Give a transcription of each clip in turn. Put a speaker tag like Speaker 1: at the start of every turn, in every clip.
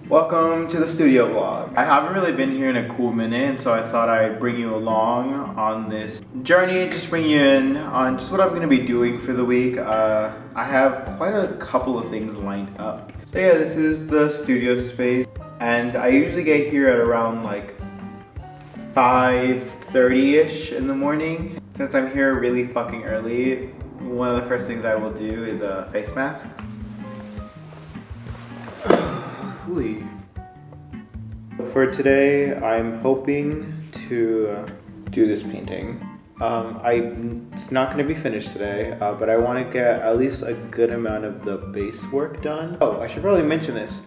Speaker 1: Welcome to the studio vlog. I haven't really been here in a cool minute, so I thought I'd bring you along on this journey, just bring you in on just what I'm gonna be doing for the week. I have quite a couple of things lined up. So yeah, this is the studio space, and I usually get here at around like 5:30ish in the morning. Since I'm here really fucking early, one of the first things I will do is a face mask. For today, I'm hoping to do this painting. It's not going to be finished today, but I want to get at least a good amount of the base work done. Oh, I should probably mention this.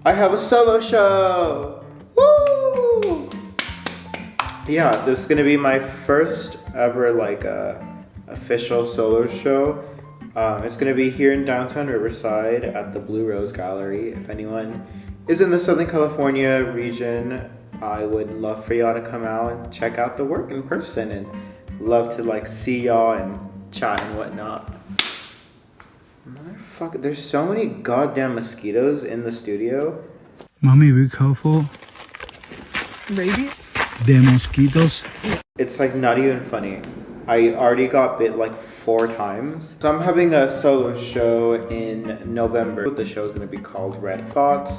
Speaker 1: I have a solo show! Woo! Yeah, this is going to be my first ever official solo show. It's going to be here in downtown Riverside at the BLVE ROSE gallery. If anyone is in the Southern California region, I would love for y'all to come out and check out the work in person, and love to see y'all and chat and whatnot. Motherfucker, there's so many goddamn mosquitoes in the studio.
Speaker 2: Mommy, be careful.
Speaker 3: Rabies?
Speaker 2: The mosquitoes.
Speaker 1: It's not even funny. I already got bit 4 times. So I'm having a solo show in November. The show is going to be called Red Thoughts,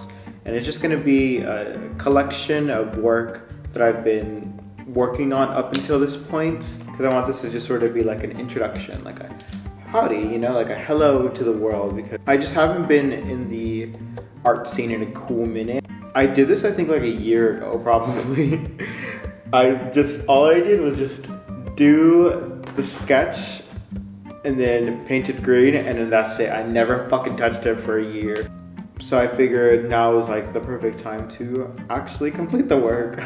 Speaker 1: and it's just going to be a collection of work that I've been working on up until this point, because I want this to just sort of be like an introduction, like a howdy, like a hello to the world, because I just haven't been in the art scene in a cool minute. I did this I think a year ago probably. All I did was just do the sketch and then painted green, and then that's it. I never fucking touched it for a year. So I figured now was the perfect time to actually complete the work.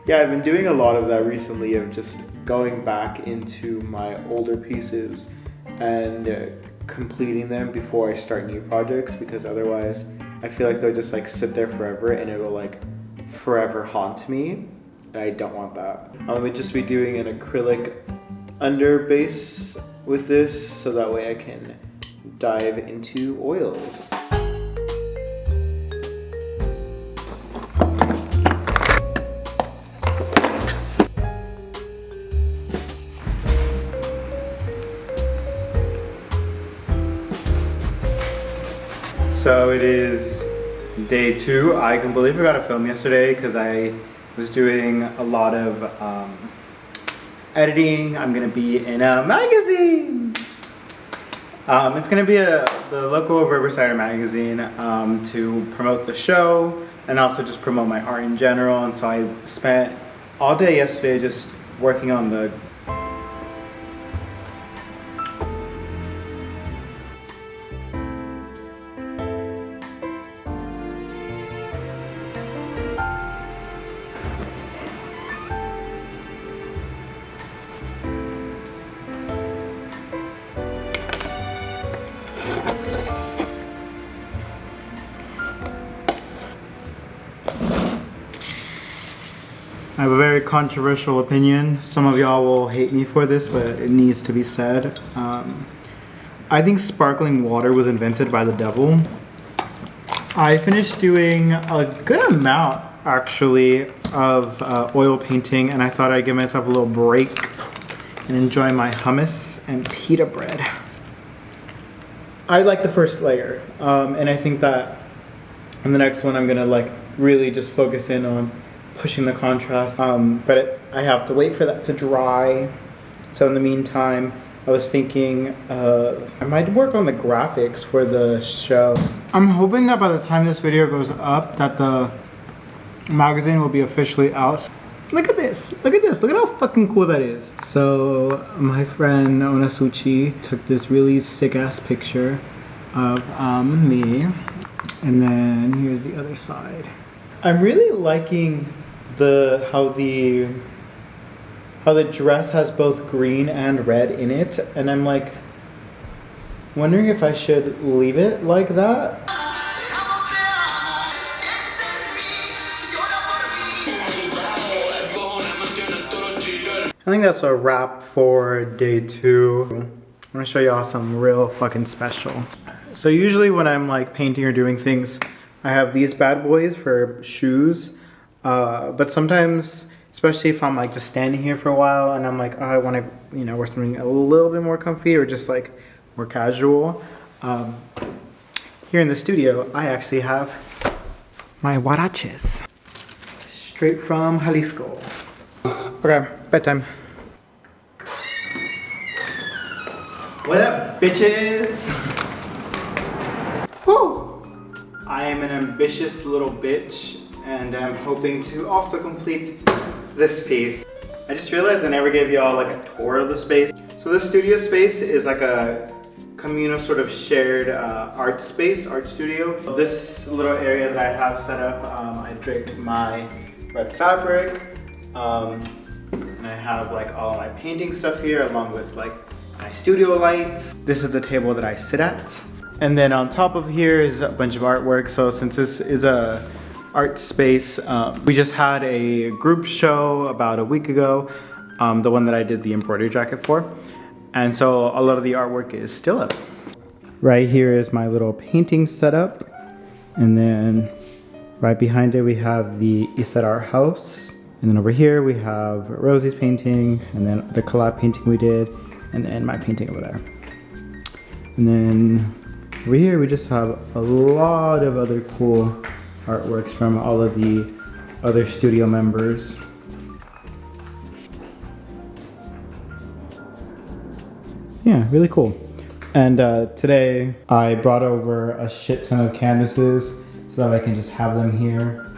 Speaker 1: Yeah, I've been doing a lot of that recently, of just going back into my older pieces and completing them before I start new projects, because otherwise I feel like they'll just sit there forever and it'll forever haunt me, and I don't want that. I'm gonna just be doing an acrylic under base with this, so that way I can dive into oils. So it is day 2. I can believe I got to film yesterday because I was doing a lot of editing. I'm gonna be in a magazine. It's gonna be the local Riverside magazine to promote the show and also just promote my art in general. And so I spent all day yesterday just working on the I have a very controversial opinion. Some of y'all will hate me for this, but it needs to be said. I think sparkling water was invented by the devil. I finished doing a good amount, actually, of oil painting, and I thought I'd give myself a little break and enjoy my hummus and pita bread. I like the first layer, and I think that in the next one I'm gonna really just focus in on pushing the contrast, but I have to wait for that to dry. So in the meantime, I was thinking I might work on the graphics for the show. I'm hoping that by the time this video goes up, that the magazine will be officially out. Look at this, look at this, look at how fucking cool that is. So my friend Onasuchi took this really sick ass picture of me, and then here's the other side. I'm really liking how the dress has both green and red in it, and I'm wondering if I should leave it like that. I think that's a wrap for day 2. I'm gonna show y'all some real fucking special. So usually when I'm painting or doing things I have these bad boys for shoes, but sometimes, especially if I'm like just standing here for a while and I'm like, oh, I want to, you know, wear something a little bit more comfy or just like more casual. Here in the studio, I actually have my huaraches, straight from Jalisco. Okay, bedtime. What up, bitches? Woo! I am an ambitious little bitch, and I'm hoping to also complete this piece. I just realized I never gave y'all like a tour of the space. So this studio space is like a communal sort of shared art space, art studio. This little area that I have set up, I draped my red fabric, and I have like all my painting stuff here along with like my studio lights. This is the table that I sit at. And then on top of here is a bunch of artwork. So since this is a art space, we just had a group show about a week ago, the one that I did the embroidery jacket for. And so a lot of the artwork is still up. Right here is my little painting setup. And then right behind it we have the Iset Art House. And then over here we have Rosie's painting, and then the collab painting we did, and then my painting over there. And then over here we just have a lot of other cool artworks from all of the other studio members. Yeah, really cool. And today I brought over a shit ton of canvases so that I can just have them here.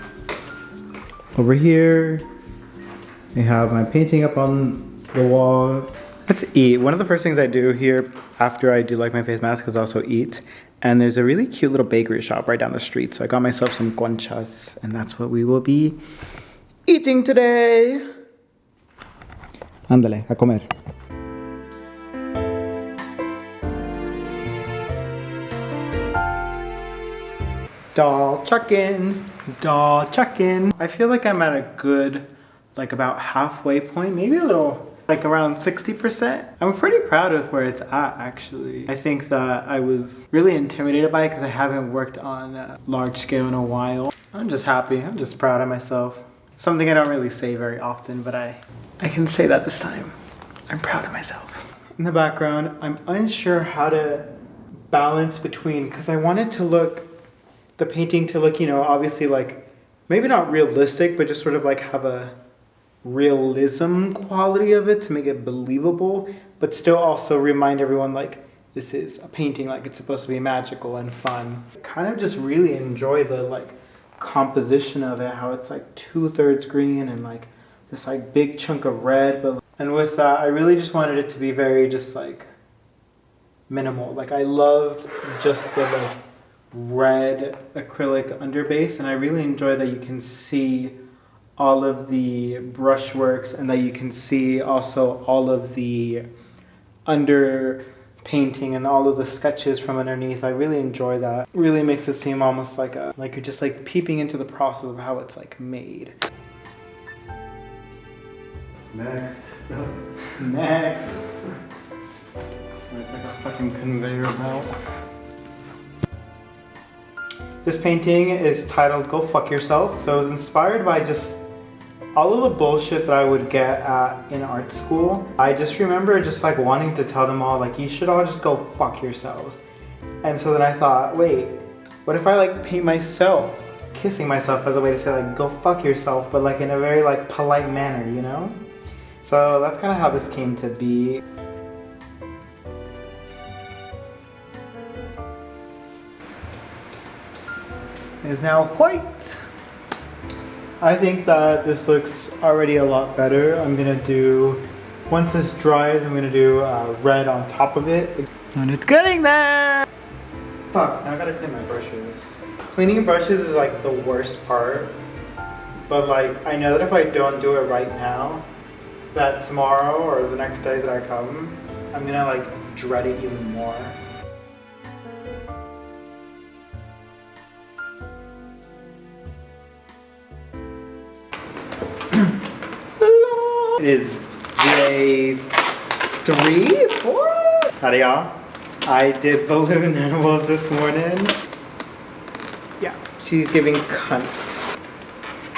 Speaker 1: Over here we have my painting up on the wall. Let's eat. One of the first things I do here after I do like my face mask is also eat. And there's a really cute little bakery shop right down the street. So I got myself some conchas, and that's what we will be eating today. Ándale, a comer. Doll check-in, doll check-in. I feel like I'm at a good, like about halfway point, maybe a little, like around 60%. I'm pretty proud of where it's at, actually. I think that I was really intimidated by it because I haven't worked on a large scale in a while. I'm just happy, I'm just proud of myself. Something I don't really say very often, but I can say that this time. I'm proud of myself. In the background, I'm unsure how to balance between, because I wanted to look, the painting to look, you know, obviously like, maybe not realistic, but just sort of like have a realism quality of it to make it believable, but still also remind everyone like this is a painting, like it's supposed to be magical and fun. Kind of just really enjoy the like composition of it, how it's like 2/3 green and like this like big chunk of red, but and with that I really just wanted it to be very just like minimal. Like I loved just the like red acrylic underbase, and I really enjoy that you can see all of the brushworks and that you can see also all of the under painting and all of the sketches from underneath. I really enjoy that. It really makes it seem almost like you're just like peeping into the process of how it's like made. Next. Next. So it's like a fucking conveyor belt. This painting is titled Go Fuck Yourself. So it was inspired by just all of the bullshit that I would get in art school. I just remember just like wanting to tell them all like, you should all just go fuck yourselves. And so then I thought, wait, what if I like paint myself, kissing myself as a way to say like, go fuck yourself, but like in a very like polite manner, you know? So that's kind of how this came to be. It is now white. I think that this looks already a lot better. I'm gonna do, once this dries, I'm gonna do red on top of it. And it's getting there! Fuck, now I gotta clean my brushes. Cleaning brushes is like the worst part. But like, I know that if I don't do it right now, that tomorrow or the next day that I come, I'm gonna like dread it even more. It is day 3, 4? Howdy y'all. I did balloon animals this morning. Yeah, She's giving cunt.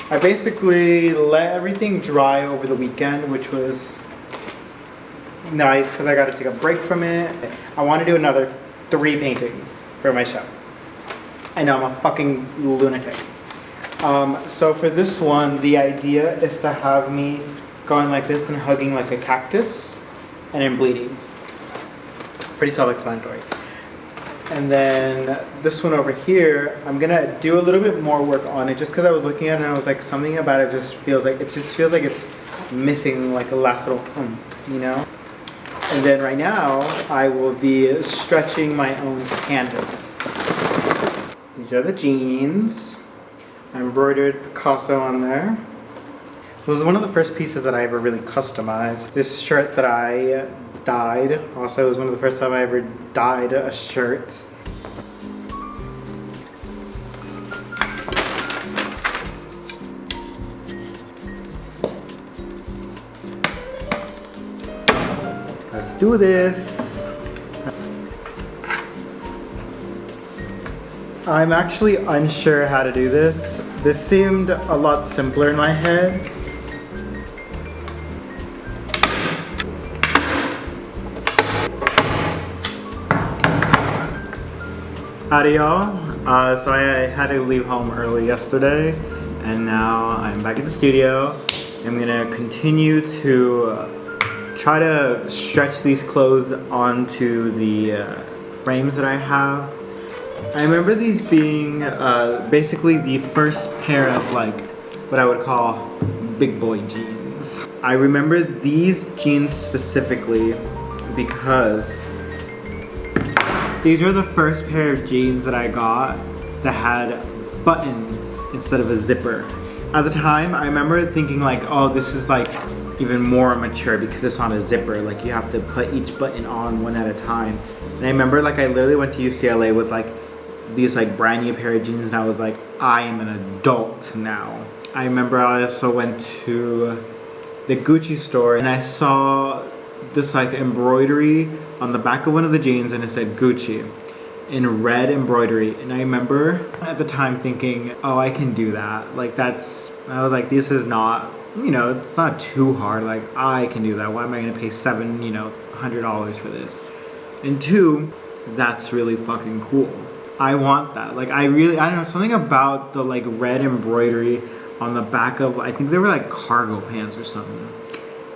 Speaker 1: I basically let everything dry over the weekend, which was nice because I got to take a break from it. I want to do another 3 paintings for my show. I know, I'm a fucking lunatic. So for this one, the idea is to have me going like this and hugging like a cactus and then bleeding. Pretty self-explanatory. And then this one over here, I'm gonna do a little bit more work on it just because I was looking at it and I was like, something about it just feels like it's missing like a last little you know? And then right now, I will be stretching my own canvas. These are the jeans. I embroidered Picasso on there. It was one of the first pieces that I ever really customized. This shirt that I dyed, also it was one of the first time I ever dyed a shirt. Let's do this. I'm actually unsure how to do this. This seemed a lot simpler in my head. Howdy y'all. So I had to leave home early yesterday and now I'm back at the studio. I'm gonna continue to try to stretch these clothes onto the frames that I have. I remember these being basically the first pair of like what I would call big boy jeans. I remember these jeans specifically because these were the first pair of jeans that I got that had buttons instead of a zipper. At the time, I remember thinking like, oh, this is like even more mature because it's not a zipper. Like you have to put each button on one at a time. And I remember like I literally went to UCLA with like these like brand new pair of jeans and I was like, I am an adult now. I remember I also went to the Gucci store and I saw this like embroidery on the back of one of the jeans and it said Gucci in red embroidery. And I remember at the time thinking, oh, I can do that. Like I was like, this is not, you know, it's not too hard. Like I can do that. Why am I gonna pay $100 for this? And 2, that's really fucking cool. I want that. Like I don't know, something about the like red embroidery on the back of, I think they were like cargo pants or something.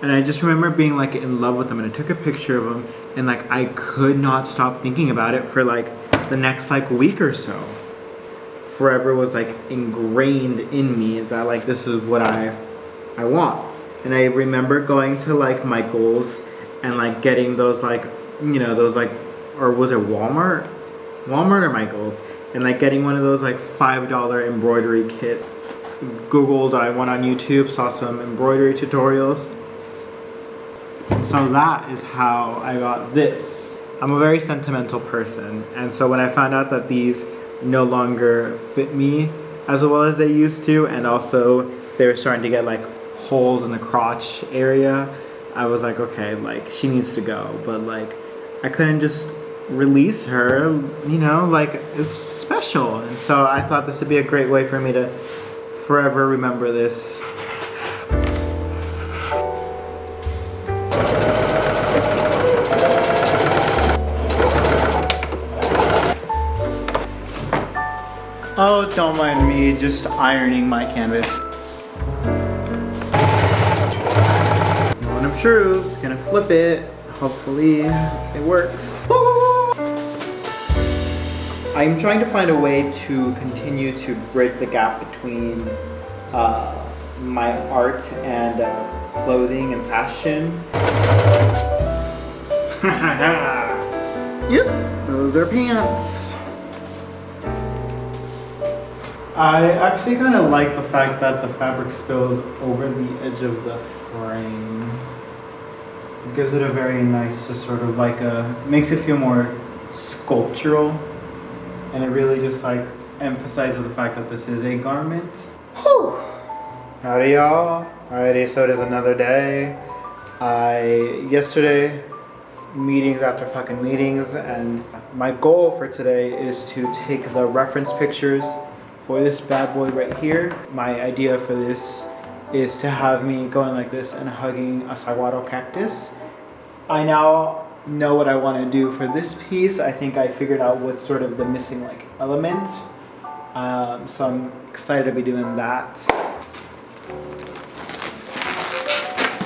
Speaker 1: And I just remember being like in love with them and I took a picture of them and like I could not stop thinking about it for like the next like week or so. Forever was like ingrained in me that like this is what I want. And I remember going to like Michael's and like getting those like, you know, those like, or was it Walmart or Michael's, and like getting one of those like $5 embroidery kit. Googled, I went on YouTube, saw some embroidery tutorials. So that is how I got this. I'm a very sentimental person, and so when I found out that these no longer fit me as well as they used to, and also they were starting to get like holes in the crotch area, I was like, okay, like she needs to go, but like I couldn't just release her, you know, like it's special. And so I thought this would be a great way for me to forever remember this. Oh, don't mind me just ironing my canvas. Moment of truth, gonna flip it. Hopefully it works. I'm trying to find a way to continue to bridge the gap between my art and clothing and fashion. Yep, those are pants. I actually kind of like the fact that the fabric spills over the edge of the frame. It gives it a very nice, just sort of like makes it feel more sculptural. And it really just like emphasizes the fact that this is a garment. Whew! Howdy y'all. Alrighty, so it is another day. Yesterday, meetings after fucking meetings, and my goal for today is to take the reference pictures for this bad boy right here. My idea for this is to have me going like this and hugging a saguaro cactus. I now know what I want to do for this piece. I think I figured out what's sort of the missing like element. So I'm excited to be doing that.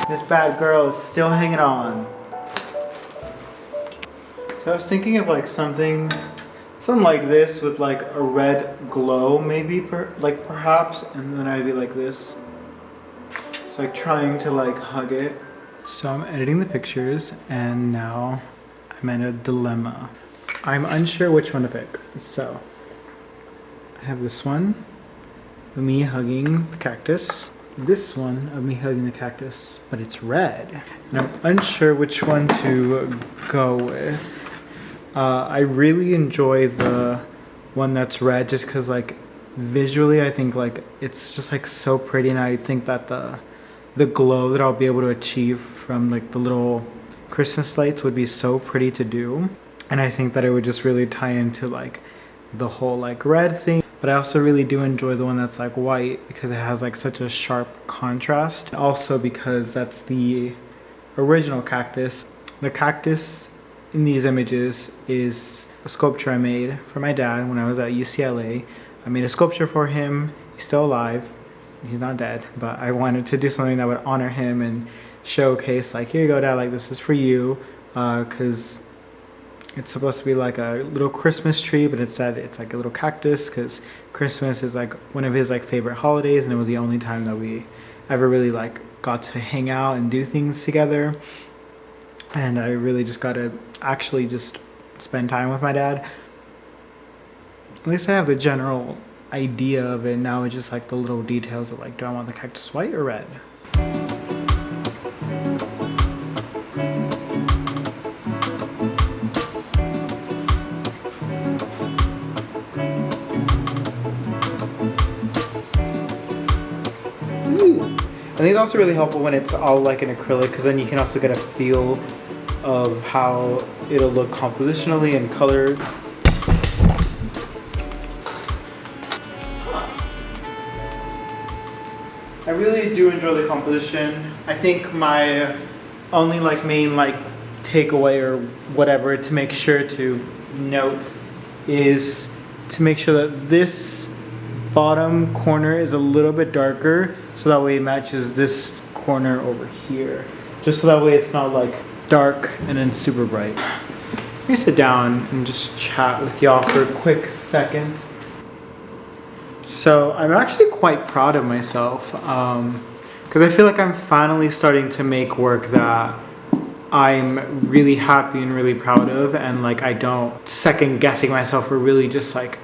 Speaker 1: This bad girl is still hanging on. So I was thinking of like something like this with like a red glow maybe, perhaps, and then I'd be like this. It's like trying to like hug it. So I'm editing the pictures and now I'm in a dilemma. I'm unsure which one to pick. So I have this one of me hugging the cactus. This one of me hugging the cactus, but it's red. And I'm unsure which one to go with. I really enjoy the one that's red just because like visually I think like it's just like so pretty, and I think that the glow that I'll be able to achieve from like the little Christmas lights would be so pretty to do. And I think that it would just really tie into like the whole like red thing. But I also really do enjoy the one that's like white because it has like such a sharp contrast. Also because that's the original cactus. The cactus in these images is a sculpture I made for my dad when I was at UCLA. I made a sculpture for him. He's still alive. He's not dead, but I wanted to do something that would honor him and showcase like, here you go, Dad, like this is for you, because it's supposed to be like a little Christmas tree, but instead it's like a little cactus because Christmas is like one of his like favorite holidays, and it was the only time that we ever really like got to hang out and do things together. And I really just got to actually just spend time with my dad. At least I have the general idea of it. Now it's just like the little details of like, do I want the cactus white or red? I think it's also really helpful when it's all like an acrylic, because then you can also get a feel of how it'll look compositionally and colored. I really do enjoy the composition. I think my only like main like takeaway or whatever to make sure to note is to make sure that this bottom corner is a little bit darker, so that way it matches this corner over here. Just so that way it's not like dark and then super bright. Let me sit down and just chat with y'all for a quick second. So I'm actually quite proud of myself because I feel like I'm finally starting to make work that I'm really happy and really proud of, and like I don't second guessing myself or really just like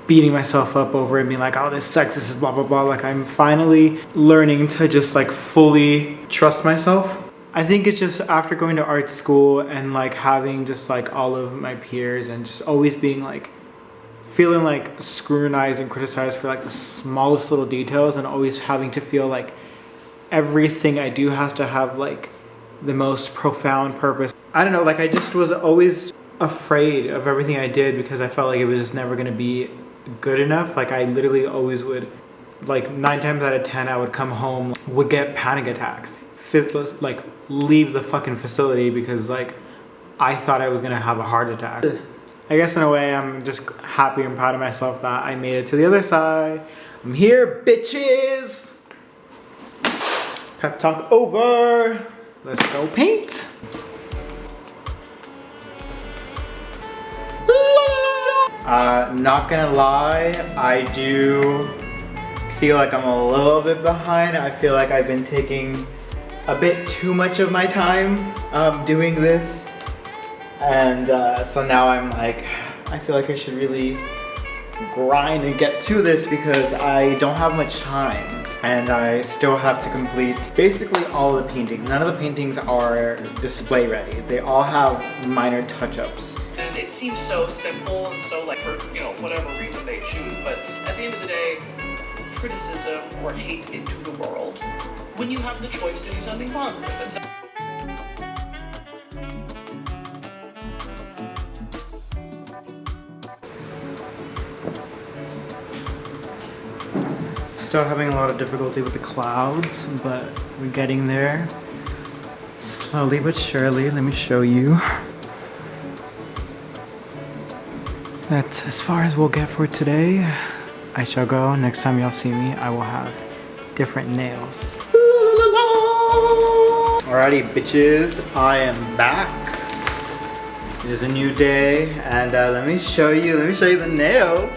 Speaker 1: beating myself up over it and being like, oh, this sucks, this is blah blah blah. Like I'm finally learning to just like fully trust myself. I think it's just after going to art school and like having just like all of my peers and just always being like feeling like scrutinized and criticized for like the smallest little details, and always having to feel like everything I do has to have like the most profound purpose. I don't know, like I just was always afraid of everything I did because I felt like it was just never gonna be good enough. Like I literally always would, like 9 times out of 10 I would come home, would get panic attacks, like leave the fucking facility because like I thought I was gonna have a heart attack. I guess in a way I'm just happy and proud of myself that I made it to the other side. I'm here, bitches! Pep talk over. Let's go paint. Not gonna lie, I do feel like I'm a little bit behind. I feel like I've been taking a bit too much of my time doing this. And so now I'm like, I feel like I should really grind and get to this because I don't have much time. And I still have to complete basically all the paintings. None of the paintings are display ready. They all have minor touch-ups.
Speaker 4: And it seems so simple and so like for, you know, whatever reason they choose. But at the end of the day, criticism or hate into the world when you have the choice to do something positive. And so
Speaker 1: still having a lot of difficulty with the clouds, but we're getting there. Slowly but surely, let me show you. That's as far as we'll get for today. I shall go. Next time y'all see me, I will have different nails. Alrighty, bitches, I am back. It is a new day, and let me show you the nails.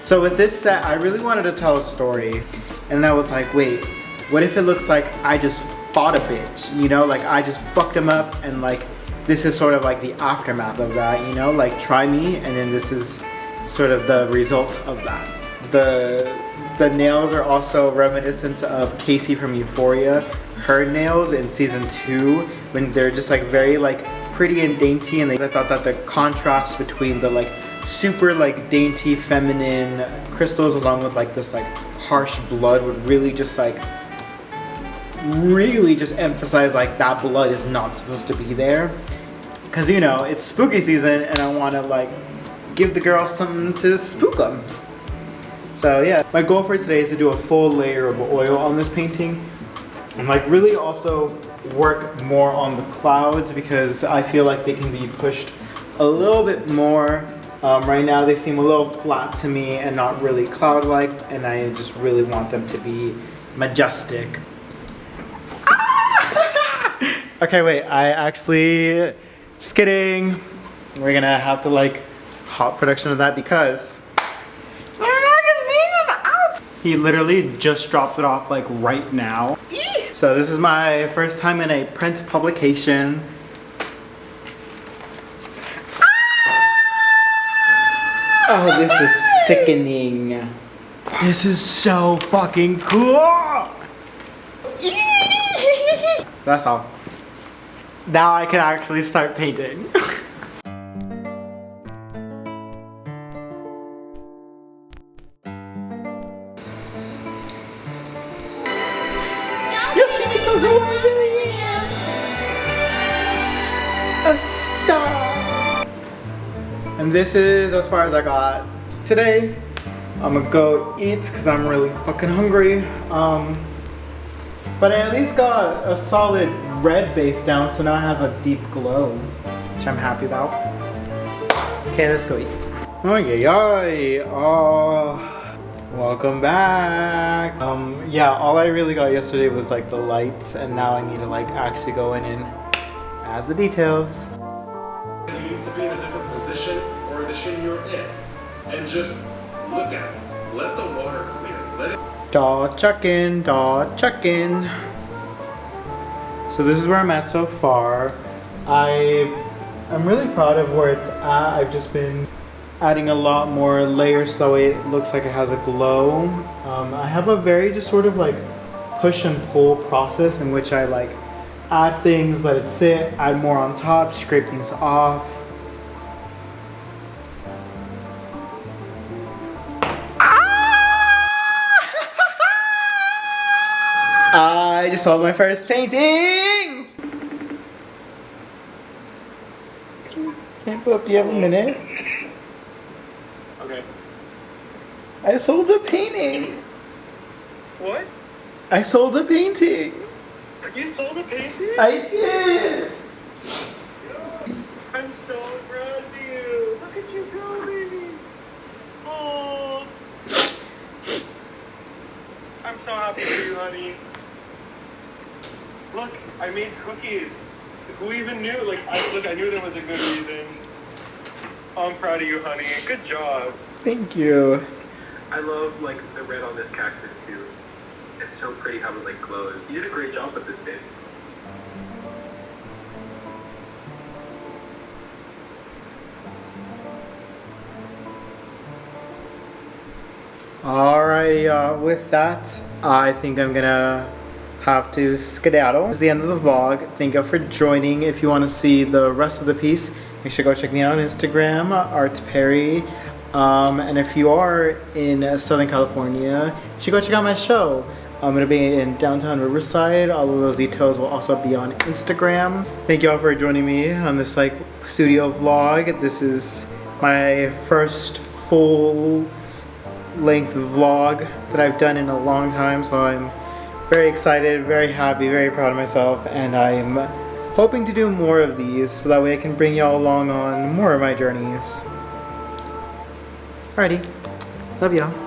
Speaker 1: So with this set, I really wanted to tell a story, and I was like, wait, what if it looks like I just fought a bitch? You know, like I just fucked him up, and like this is sort of like the aftermath of that, you know? Like try me, and then this is sort of the result of that. The nails are also reminiscent of Casey from Euphoria. Her nails in season 2, when they're just like very like pretty and dainty, and I thought that the contrast between the like super like dainty feminine crystals along with like this like harsh blood would really just emphasize like that blood is not supposed to be there, because you know it's spooky season and I want to like give the girls something to spook them. So yeah, my goal for today is to do a full layer of oil on this painting and like really also work more on the clouds, because I feel like they can be pushed a little bit more. Right now they seem a little flat to me and not really cloud-like, and I just really want them to be majestic. Okay, wait, I actually, just kidding. We're gonna have to like hot production of that because the magazine is out. He literally just dropped it off like right now. So this is my first time in a print publication. Oh, this is sickening. This is so fucking cool. That's all. Now I can actually start painting. A star. And this is as far as I got today. I'm gonna go eat because I'm really fucking hungry. But I at least got a solid red base down, so now it has a deep glow, which I'm happy about. Okay, let's go eat. Oh yeah, oh, welcome back. Yeah, all I really got yesterday was like the lights, and now I need to like actually go in and add the details.
Speaker 5: You need to be in a different position or position you're in, and just look at it. Let the water clear. Let it.
Speaker 1: Daw chuckin', daw chuckin'. So this is where I'm at so far. I'm really proud of where it's at. I've just been adding a lot more layers so it looks like it has a glow. I have a very just sort of like push and pull process in which I like add things, let it sit, add more on top, scrape things off. I just sold my first painting! Can I pull up? Do you have a minute?
Speaker 5: Okay.
Speaker 1: I sold a painting!
Speaker 5: What?
Speaker 1: I sold a painting!
Speaker 5: You sold a painting?
Speaker 1: I did!
Speaker 5: I'm so proud of you. Look at you go, baby. Oh. I'm so happy for you, honey. Look, I made cookies. Who even knew? Like, I knew there was a good reason. I'm proud of you, honey. Good job.
Speaker 1: Thank you.
Speaker 5: I love, like, the red on this cactus, too. It's so pretty how it, like, glows. You did a great job with this, babe.
Speaker 1: Alrighty, with that, I think I'm gonna have to skedaddle. This is the end of the vlog. Thank you for joining. If you want to see the rest of the piece, make sure to go check me out on Instagram, ArtPerry. And if you are in Southern California, you should go check out my show. I'm gonna be in downtown Riverside. All of those details will also be on Instagram. Thank you all for joining me on this like studio vlog. This is my first full length vlog that I've done in a long time, so I'm very excited, very happy, very proud of myself, and I'm hoping to do more of these so that way I can bring y'all along on more of my journeys. Alrighty, love y'all.